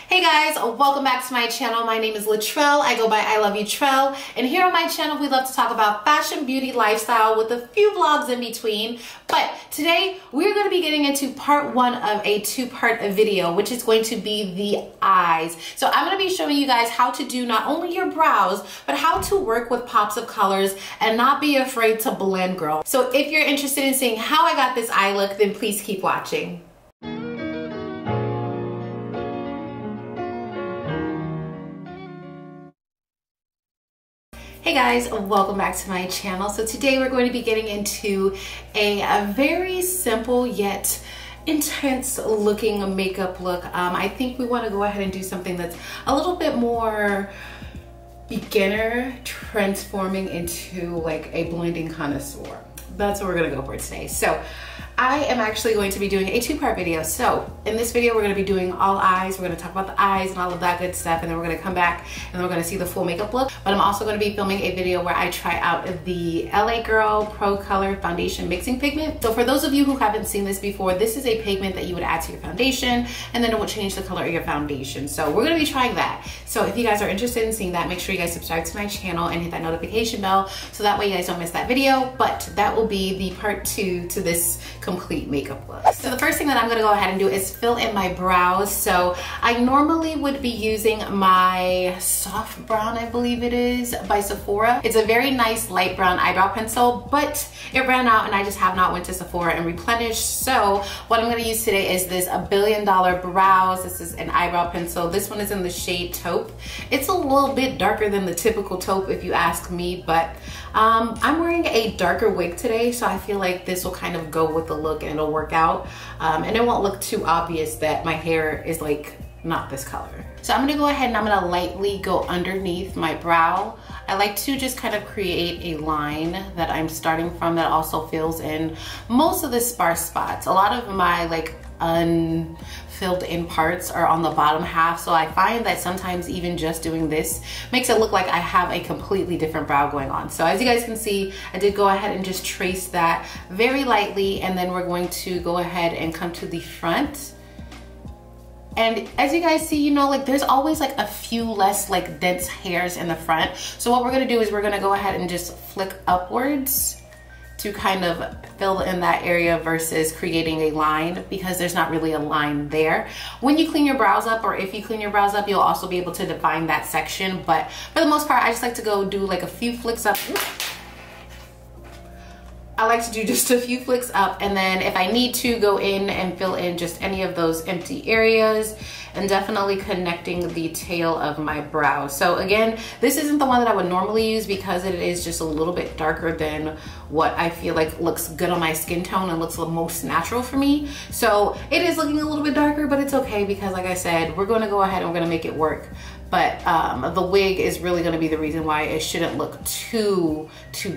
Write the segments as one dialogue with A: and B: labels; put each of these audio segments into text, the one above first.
A: Hey guys, welcome back to my channel. My name is Latrell. I go by iloveyoutrell, and here on my channel we love to talk about fashion, beauty, lifestyle with a few vlogs in between. But today we're going to be getting into part one of a two-part video, which is going to be the eyes. So I'm going to be showing you guys how to do not only your brows, but how to work with pops of colors and not be afraid to blend, girl. So if you're interested in seeing how I got this eye look, then please keep watching. Hey guys, welcome back to my channel. So today we're going to be getting into a very simple yet intense looking makeup look. I think we want to go ahead and do something that's a little bit more beginner, transforming into like a blending connoisseur. That's what we're gonna go for today. So I am actually going to be doing a two-part video. So in this video, we're gonna be doing all eyes. We're gonna talk about the eyes and all of that good stuff. And then we're gonna come back and we're gonna see the full makeup look. But I'm also gonna be filming a video where I try out the LA Girl Pro Color Foundation Mixing Pigment. So for those of you who haven't seen this before, this is a pigment that you would add to your foundation and then it will change the color of your foundation. So we're gonna be trying that. So if you guys are interested in seeing that, make sure you guys subscribe to my channel and hit that notification bell so that way you guys don't miss that video. But that will be the part two to this complete makeup look. So the first thing that I'm gonna go ahead and do is fill in my brows. So I normally would be using my soft brown, I believe it is, by Sephora. It's a very nice light brown eyebrow pencil, but it ran out and I just have not went to Sephora and replenished. So what I'm gonna use today is this $1 Billion Brows. This is an eyebrow pencil. This one is in the shade taupe. It's a little bit darker than the typical taupe if you ask me, but I'm wearing a darker wig today, so I feel like this will kind of go with the look and it'll work out. And it won't look too obvious that my hair is like not this color. So I'm gonna go ahead and I'm gonna lightly go underneath my brow. I like to just kind of create a line that I'm starting from that also fills in most of the sparse spots. A lot of my like unfilled in parts are on the bottom half, so I find that sometimes even just doing this makes it look like I have a completely different brow going on. So as you guys can see, I did go ahead and just trace that very lightly, and then we're going to go ahead and come to the front. And as you guys see, you know, like there's always like a few less like dense hairs in the front. So what we're gonna do is we're gonna go ahead and just flick upwards to kind of fill in that area versus creating a line, because there's not really a line there. When you clean your brows up, or if you clean your brows up, you'll also be able to define that section. But for the most part, I just like to go do like a few flicks up. I like to do just a few flicks up, and then if I need to, go in and fill in just any of those empty areas, and definitely connecting the tail of my brow. So again, this isn't the one that I would normally use because it is just a little bit darker than what I feel like looks good on my skin tone and looks the most natural for me. So it is looking a little bit darker, but it's okay because like I said, we're gonna go ahead and we're gonna make it work. But the wig is really gonna be the reason why it shouldn't look too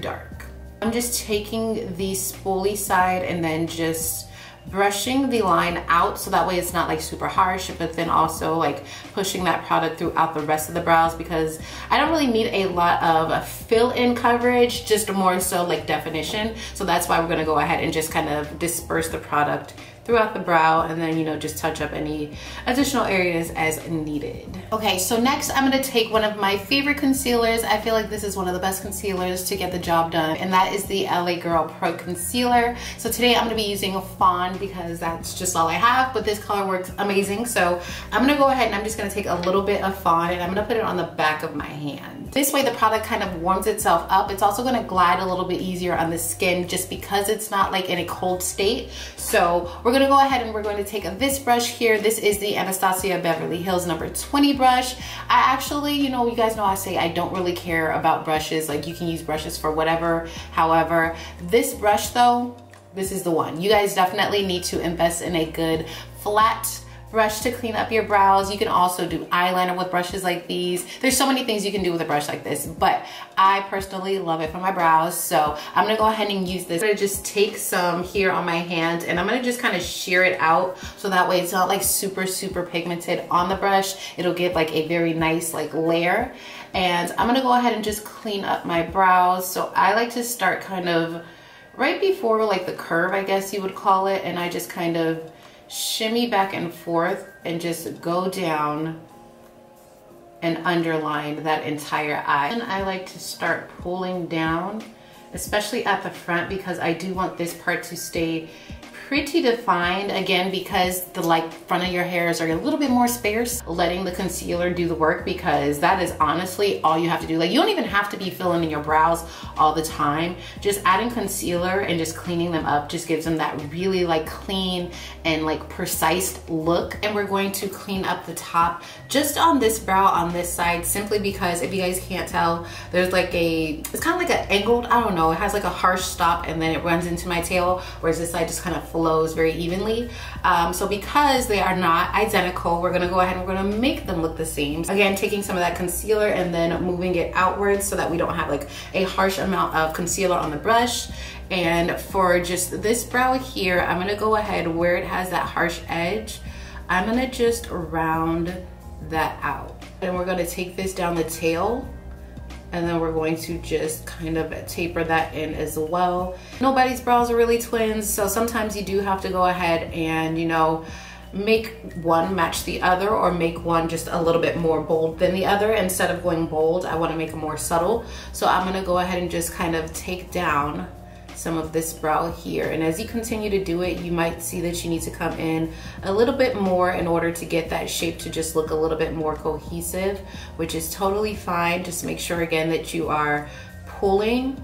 A: dark. I'm just taking the spoolie side and then just brushing the line out so that way it's not like super harsh, but then also like pushing that product throughout the rest of the brows, because I don't really need a lot of fill-in coverage, just more so like definition. So that's why we're gonna go ahead and just kind of disperse the product throughout the brow, and then, you know, just touch up any additional areas as needed. Okay, so next I'm gonna take one of my favorite concealers. I feel like this is one of the best concealers to get the job done, and that is the LA Girl Pro Concealer. So today I'm gonna be using a fawn because that's just all I have, but this color works amazing. So I'm gonna go ahead and I'm just gonna take a little bit of fawn and I'm gonna put it on the back of my hand. This way the product kind of warms itself up. It's also gonna glide a little bit easier on the skin just because it's not like in a cold state. So we're gonna go ahead and we're going to take this brush here. This is the Anastasia Beverly Hills number 20 brush. I actually, you know, you guys know I say I don't really care about brushes. Like you can use brushes for whatever. However, this brush though, this is the one. You guys definitely need to invest in a good flat brush to clean up your brows. You can also do eyeliner with brushes like these. There's so many things you can do with a brush like this, but I personally love it for my brows. So I'm gonna go ahead and use this. I'm gonna just take some here on my hand and I'm gonna just kind of shear it out so that way it's not like super pigmented on the brush. It'll give like a very nice like layer. And I'm gonna go ahead and just clean up my brows. So I like to start kind of right before like the curve, I guess you would call it, and I just kind of shimmy back and forth and just go down and underline that entire eye. And I like to start pulling down, especially at the front, because I do want this part to stay pretty defined, again, because the front of your hairs are a little bit more sparse. Letting the concealer do the work, because that is honestly all you have to do. Like, you don't even have to be filling in your brows all the time. Just adding concealer and just cleaning them up just gives them that really like clean and like precise look. And we're going to clean up the top just on this brow on this side, simply because if you guys can't tell, there's like it's kind of like an angled, I don't know, it has like a harsh stop and then it runs into my tail, whereas this side just kind of flows very evenly. So because they are not identical, we're gonna go ahead and we're gonna make them look the same. Again, taking some of that concealer and then moving it outwards so that we don't have like a harsh amount of concealer on the brush. And for just this brow here, I'm gonna go ahead where it has that harsh edge, I'm gonna just round that out. And we're gonna take this down the tail, and then we're going to just kind of taper that in as well. Nobody's brows are really twins, so sometimes you do have to go ahead and, you know, make one match the other, or make one just a little bit more bold than the other. Instead of going bold, I want to make it more subtle. So I'm gonna go ahead and just kind of take down some of this brow here. And as you continue to do it, you might see that you need to come in a little bit more in order to get that shape to just look a little bit more cohesive, which is totally fine. Just make sure again that you are pulling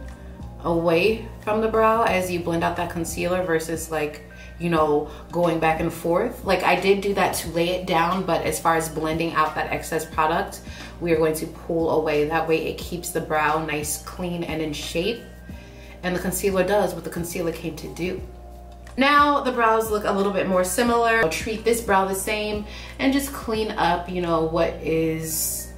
A: away from the brow as you blend out that concealer versus like, you know, going back and forth. Like, I did do that to lay it down, but as far as blending out that excess product, we are going to pull away. That way it keeps the brow nice, clean, and in shape. And the concealer does what the concealer came to do. Now the brows look a little bit more similar. I'll treat this brow the same and just clean up, you know, what is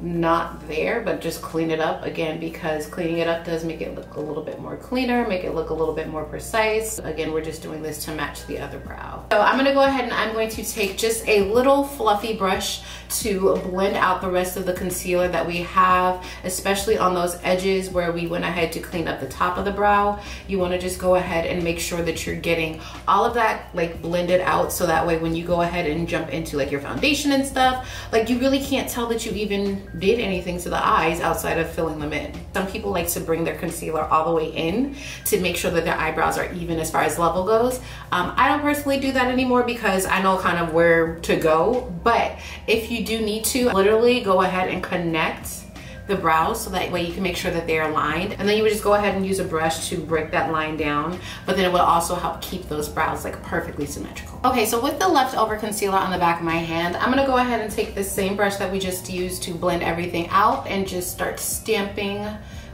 A: not there, but just clean it up again, because cleaning it up does make it look a little bit more cleaner, make it look a little bit more precise. Again, we're just doing this to match the other brow. So I'm gonna go ahead and I'm going to take just a little fluffy brush to blend out the rest of the concealer that we have, especially on those edges where we went ahead to clean up the top of the brow. You want to just go ahead and make sure that you're getting all of that like blended out, so that way when you go ahead and jump into like your foundation and stuff, like you really can't tell that you even did anything to the eyes outside of filling them in. Some people like to bring their concealer all the way in to make sure that their eyebrows are even as far as level goes. I don't personally do that anymore because I know kind of where to go, but if you do need to, literally go ahead and connect the brows so that way you can make sure that they are lined, and then you would just go ahead and use a brush to break that line down, but then it will also help keep those brows like perfectly symmetrical. Okay, so with the leftover concealer on the back of my hand, I'm gonna go ahead and take this same brush that we just used to blend everything out and just start stamping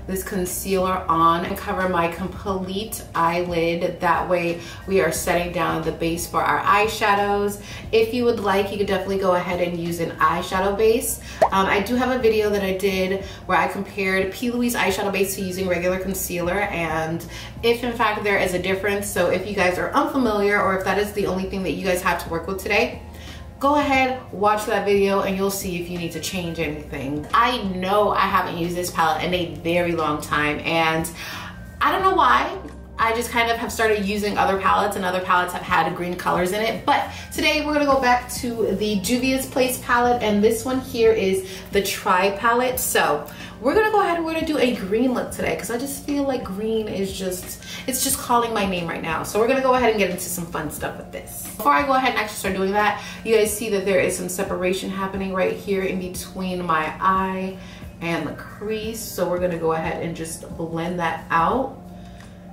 A: this concealer on and cover my complete eyelid. That way we are setting down the base for our eyeshadows. If you would like, you could definitely go ahead and use an eyeshadow base. I do have a video that I did where I compared P. Louise eyeshadow base to using regular concealer, and if in fact there is a difference, so if you guys are unfamiliar or if that is the only thing that you guys have to work with today, go ahead, watch that video, and you'll see if you need to change anything. I know I haven't used this palette in a very long time, and I don't know why. I just kind of have started using other palettes, and other palettes have had green colors in it. But today we're gonna go back to the Juvia's Place palette, and this one here is the Try palette. So we're gonna go ahead and we're gonna do a green look today, because I just feel like green is it's just calling my name right now. So we're gonna go ahead and get into some fun stuff with this. Before I go ahead and actually start doing that, you guys see that there is some separation happening right here in between my eye and the crease. So we're gonna go ahead and just blend that out,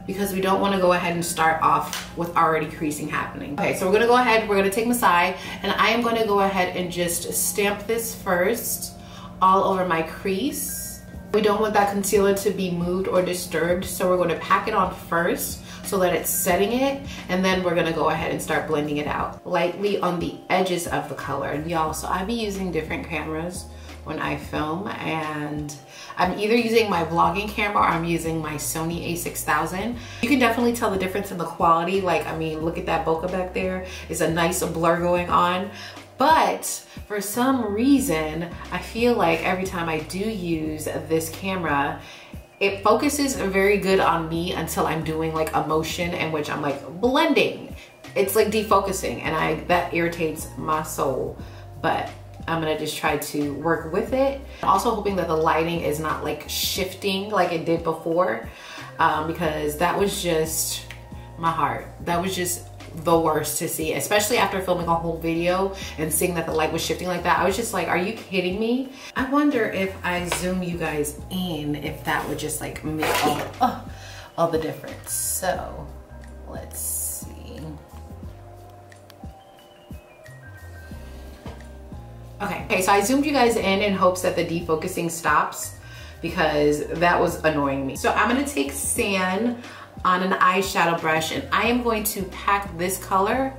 A: because we don't want to go ahead and start off with already creasing happening. Okay, so we're gonna go ahead, we're gonna take Masai, and I am gonna go ahead and just stamp this first all over my crease. We don't want that concealer to be moved or disturbed, so we're gonna pack it on first so that it's setting it, and then we're gonna go ahead and start blending it out lightly on the edges of the color. And y'all, so I be using different cameras when I film, and I'm either using my vlogging camera or I'm using my Sony a6000. You can definitely tell the difference in the quality. Like, I mean, look at that bokeh back there. It's a nice blur going on. But for some reason, I feel like every time I do use this camera, it focuses very good on me until I'm doing like a motion in which I'm like blending it's like defocusing, and that irritates my soul. But I'm gonna just try to work with it. I'm also hoping that the lighting is not like shifting like it did before, because that was just my heart. That was just the worst to see, especially after filming a whole video and seeing that the light was shifting like that. I was just like, are you kidding me? I wonder if I zoom you guys in, if that would just like make all the difference. So let's see. Okay, so I zoomed you guys in hopes that the defocusing stops, because that was annoying me. So I'm gonna take sand on an eyeshadow brush, and I am going to pack this color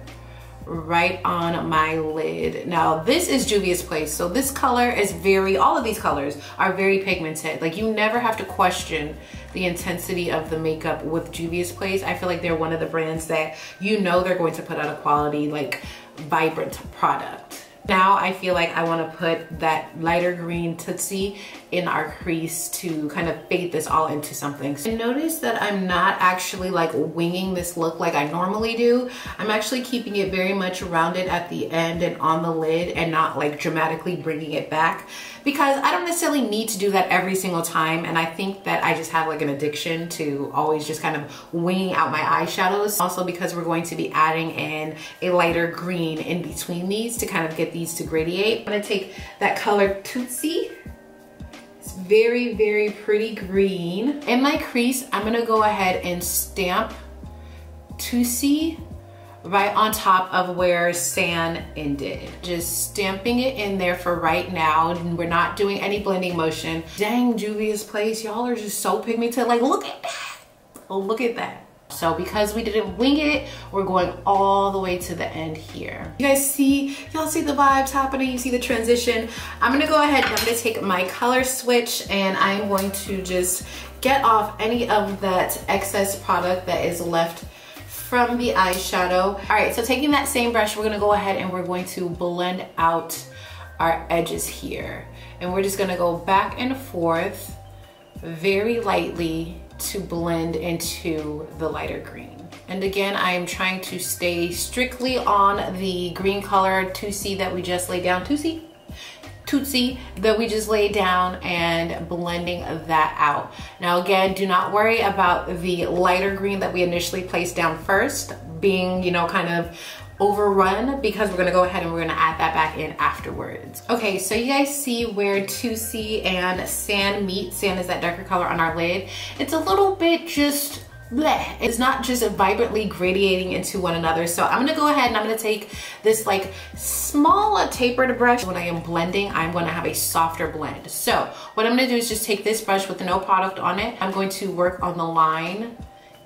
A: right on my lid. Now this is Juvia's Place, so this color is all of these colors are very pigmented. Like, you never have to question the intensity of the makeup with Juvia's Place. I feel like they're one of the brands that you know they're going to put out a quality, like, vibrant product. Now I feel like I want to put that lighter green Tootsie in our crease to kind of fade this all into something. And notice that I'm not actually like winging this look like I normally do. I'm actually keeping it very much rounded at the end and on the lid, and not like dramatically bringing it back, because I don't necessarily need to do that every single time. And I think that I just have like an addiction to always just kind of winging out my eyeshadows. Also because we're going to be adding in a lighter green in between these to kind of get these to gradiate. I'm gonna take that color Tootsie. It's very, very pretty green. In my crease, I'm gonna go ahead and stamp Tootsie right on top of where sand ended. Just stamping it in there for right now. We're not doing any blending motion. Dang, Juvia's Place, y'all are just so pigmented. Like, look at that. Oh, look at that. So because we didn't wing it, we're going all the way to the end here. You guys see, y'all see the vibes happening? You see the transition? I'm gonna go ahead and I'm gonna take my color switch, and I'm going to just get off any of that excess product that is left from the eyeshadow. All right, so taking that same brush, we're gonna go ahead and we're going to blend out our edges here. And we're just gonna go back and forth very lightly to blend into the lighter green. And again, I am trying to stay strictly on the green color Tootsie that we just laid down. Tootsie that we just laid down, and blending that out. Now again, do not worry about the lighter green that we initially placed down first being, you know, kind of overrun, because we're gonna go ahead and we're gonna add that back in afterwards. Okay, so you guys see where Tootsie and sand meet. Sand is that darker color on our lid. It's a little bit just bleh. It's not just vibrantly gradiating into one another. So I'm gonna go ahead and I'm gonna take this like small tapered brush. When I am blending, I'm gonna have a softer blend. So what I'm gonna do is just take this brush with no product on it. I'm going to work on the line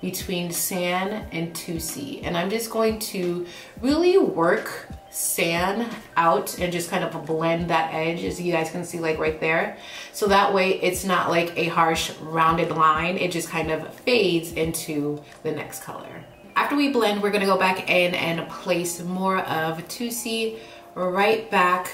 A: between sand and Tootsie, and I'm just going to really work sand out and just kind of blend that edge, as you guys can see, like right there. So that way it's not like a harsh rounded line, it just kind of fades into the next color. After we blend, we're gonna go back in and place more of Tootsie right back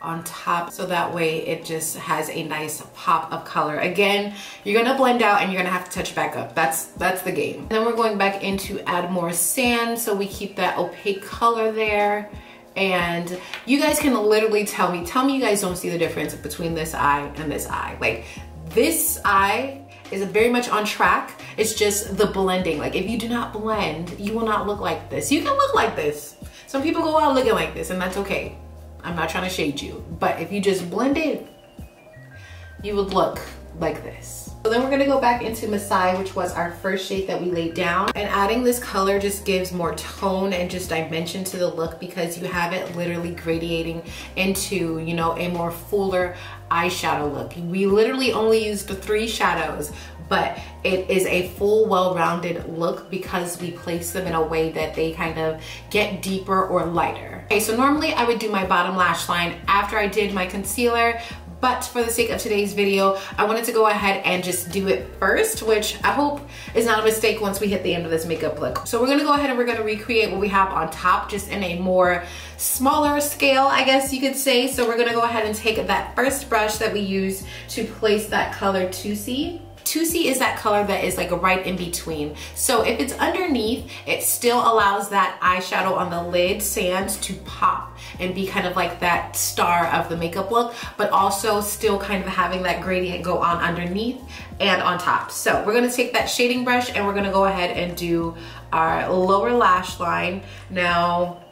A: on top, so that way it just has a nice pop of color. Again, you're gonna blend out and you're gonna have to touch back up. That's the game. Then we're going back in to add more sand, so we keep that opaque color there. And you guys can literally tell me you guys don't see the difference between this eye and this eye. Like, this eye is very much on track. It's just the blending. Like, if you do not blend, you will not look like this. You can look like this. Some people go out looking like this, and that's okay. I'm not trying to shade you, but if you just blend it, you would look like this. So then we're gonna go back into Masai, which was our first shade that we laid down. And adding this color just gives more tone and just dimension to the look, because you have it literally gradiating into, you know, a more fuller eyeshadow look. We literally only used 3 shadows, but it is a full, well-rounded look because we place them in a way that they kind of get deeper or lighter. Okay, so normally I would do my bottom lash line after I did my concealer, but for the sake of today's video, I wanted to go ahead and just do it first, which I hope is not a mistake once we hit the end of this makeup look. So we're gonna go ahead and we're gonna recreate what we have on top, just in a more smaller scale, I guess you could say. So we're gonna go ahead and take that first brush that we used to place that color Tootsie. 2C is that color that is like right in between. So if it's underneath, it still allows that eyeshadow on the lid sand to pop and be kind of like that star of the makeup look, but also still kind of having that gradient go on underneath and on top. So we're gonna take that shading brush and we're gonna go ahead and do our lower lash line. Now,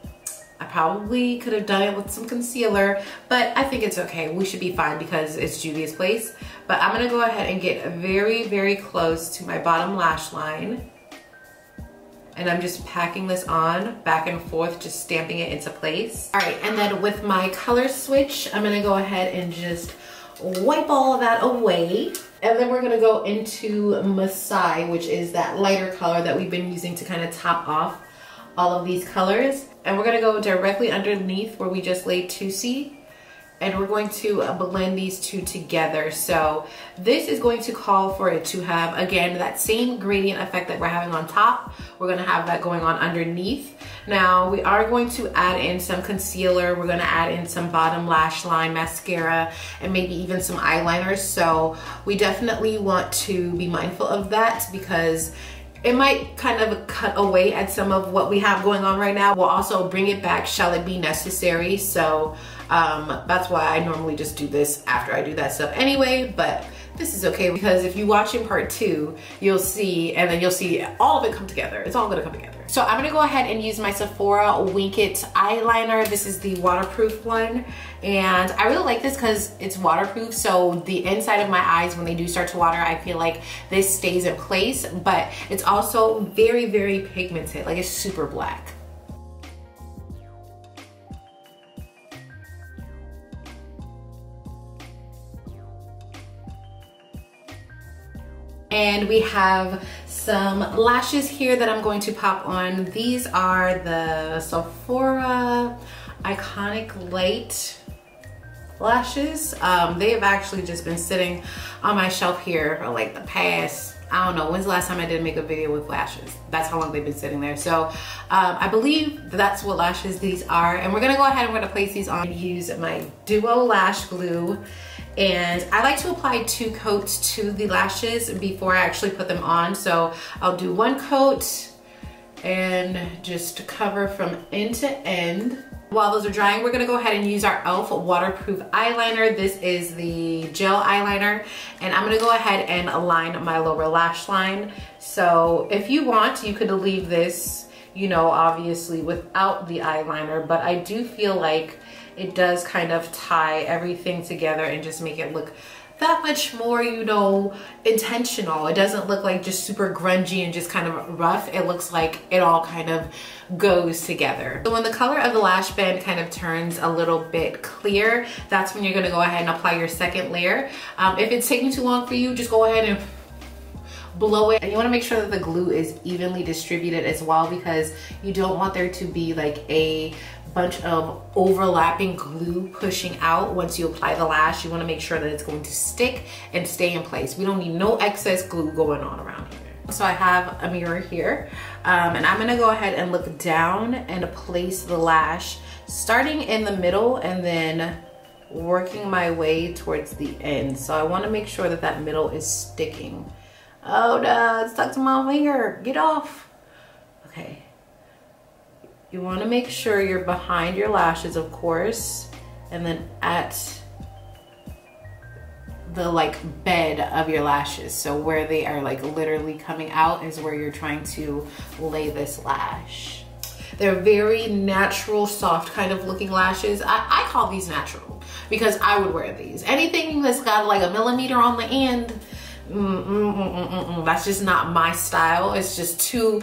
A: I probably could have done it with some concealer, but I think it's okay. We should be fine because it's Juvia's place. But I'm gonna go ahead and get very, very close to my bottom lash line. And I'm just packing this on back and forth, just stamping it into place. All right, and then with my color switch, I'm gonna go ahead and just wipe all of that away. And then we're gonna go into Masai, which is that lighter color that we've been using to kind of top off all of these colors. And we're gonna go directly underneath where we just laid 2C. And we're going to blend these two together. So this is going to call for it to have, again, that same gradient effect that we're having on top. We're gonna have that going on underneath. Now we are going to add in some concealer. We're gonna add in some bottom lash line mascara and maybe even some eyeliners. So we definitely want to be mindful of that because it might kind of cut away at some of what we have going on right now. We'll also bring it back, shall it be necessary. So that's why I normally just do this after I do that stuff anyway, but this is okay because if you watch in part 2, you'll see, and then you'll see all of it come together. It's all gonna come together. So I'm gonna go ahead and use my Sephora Wink It eyeliner. This is the waterproof one. And I really like this because it's waterproof. So the inside of my eyes, when they do start to water, I feel like this stays in place, but it's also very, very pigmented. Like it's super black. And we have some lashes here that I'm going to pop on. These are the Sephora Iconic Light lashes. They have actually just been sitting on my shelf here for like the past, I don't know, when's the last time I did a makeup video with lashes? That's how long they've been sitting there. So I believe that's what lashes these are. And we're gonna go ahead and we're gonna place these on and use my Duo Lash Glue. And I like to apply 2 coats to the lashes before I actually put them on. So I'll do 1 coat and just cover from end to end. While those are drying, we're gonna go ahead and use our e.l.f. waterproof eyeliner. This is the gel eyeliner. And I'm gonna go ahead and align my lower lash line. So if you want, you could leave this, you know, obviously without the eyeliner, but I do feel like it does kind of tie everything together and just make it look that much more, you know, intentional. It doesn't look like just super grungy and just kind of rough. It looks like it all kind of goes together. So when the color of the lash band kind of turns a little bit clear, that's when you're gonna go ahead and apply your second layer. If it's taking too long for you, just go ahead and blow it. And you wanna make sure that the glue is evenly distributed as well because you don't want there to be like a bunch of overlapping glue pushing out once you apply the lash. You wanna make sure that it's going to stick and stay in place. We don't need no excess glue going on around here. So I have a mirror here and I'm gonna go ahead and look down and place the lash starting in the middle and then working my way towards the end. So I wanna make sure that that middle is sticking. Oh no, it's stuck to my finger, get off. Okay. You want to make sure you're behind your lashes, of course, and then at the like bed of your lashes. So where they are like literally coming out is where you're trying to lay this lash. They're very natural, soft kind of looking lashes. I call these natural because I would wear these. Anything that's got like a millimeter on the end, that's just not my style. It's just too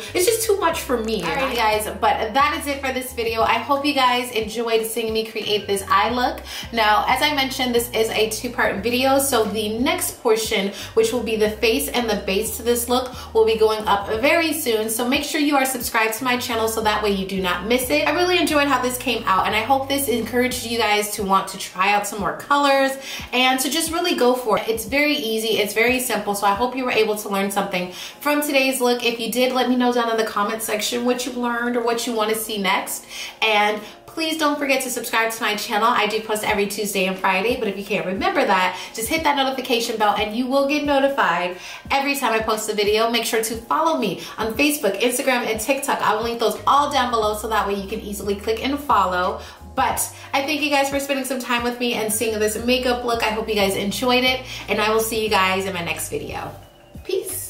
A: much for me. Alright guys, but that is it for this video. I hope you guys enjoyed seeing me create this eye look. Now, as I mentioned, this is a 2-part video, so the next portion, which will be the face and the base to this look, will be going up very soon. So make sure you are subscribed to my channel so that way you do not miss it. I really enjoyed how this came out and I hope this encouraged you guys to want to try out some more colors and to just really go for it. It's very easy, it's very simple. So I hope you were able to learn something from today's look. If you did, let me know down in the comment section what you learned or what you want to see next. And Please don't forget to subscribe to my channel. I do post every Tuesday and Friday, but if you can't remember that, just hit that notification bell and you will get notified every time I post a video. Make sure to follow me on Facebook, Instagram, and TikTok. I will link those all down below so that way you can easily click and follow. But I thank you guys for spending some time with me and seeing this makeup look. I hope you guys enjoyed it, and I will see you guys in my next video. Peace.